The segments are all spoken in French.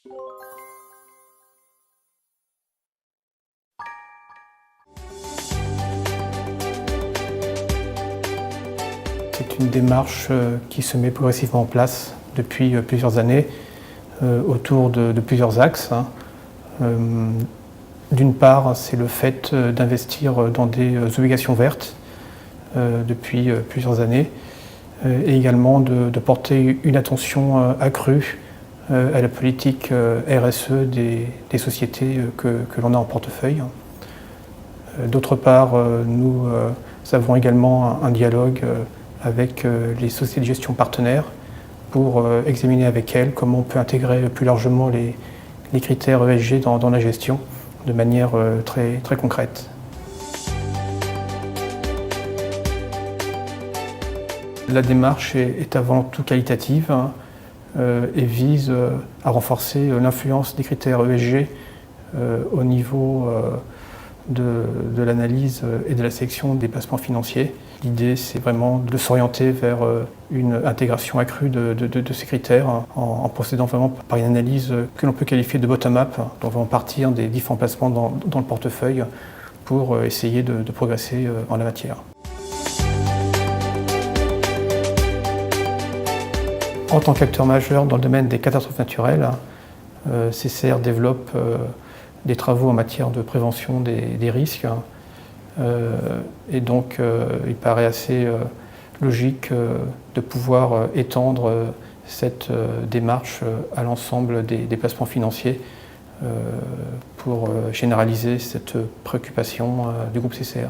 C'est une démarche qui se met progressivement en place depuis plusieurs années autour de plusieurs axes. D'une part, c'est le fait d'investir dans des obligations vertes depuis plusieurs années et également de porter une attention accrue à la politique RSE des sociétés que l'on a en portefeuille. D'autre part, nous avons également un dialogue avec les sociétés de gestion partenaires pour examiner avec elles comment on peut intégrer plus largement les critères ESG dans la gestion de manière très concrète. La démarche est avant tout qualitative et vise à renforcer l'influence des critères ESG au niveau de l'analyse et de la sélection des placements financiers. L'idée, c'est vraiment de s'orienter vers une intégration accrue de ces critères en procédant vraiment par une analyse que l'on peut qualifier de bottom-up, dont on va partir des différents placements dans le portefeuille pour essayer de progresser en la matière. En tant qu'acteur majeur dans le domaine des catastrophes naturelles, CCR développe des travaux en matière de prévention des risques. Et donc, il paraît assez logique de pouvoir étendre cette démarche à l'ensemble des placements financiers pour généraliser cette préoccupation du groupe CCR.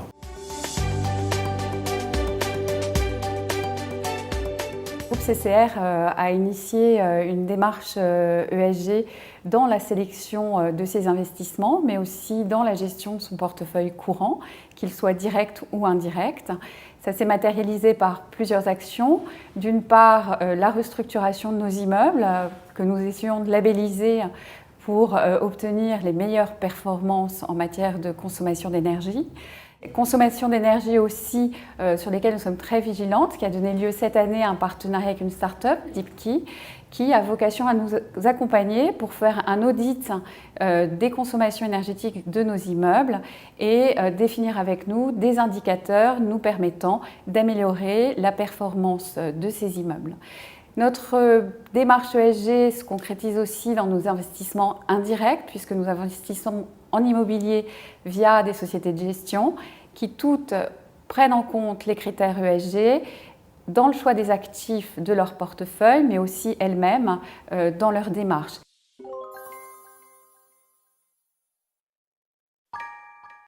Le groupe CCR a initié une démarche ESG dans la sélection de ses investissements, mais aussi dans la gestion de son portefeuille courant, qu'il soit direct ou indirect. Ça s'est matérialisé par plusieurs actions. D'une part, la restructuration de nos immeubles, que nous essayons de labelliser pour obtenir les meilleures performances en matière de consommation d'énergie. Consommation d'énergie aussi sur lesquelles nous sommes très vigilantes, qui a donné lieu cette année à un partenariat avec une start-up, Deepkey, qui a vocation à nous accompagner pour faire un audit des consommations énergétiques de nos immeubles et définir avec nous des indicateurs nous permettant d'améliorer la performance de ces immeubles. Notre démarche ESG se concrétise aussi dans nos investissements indirects, puisque nous investissons en immobilier via des sociétés de gestion qui toutes prennent en compte les critères ESG dans le choix des actifs de leur portefeuille, mais aussi elles-mêmes dans leur démarche.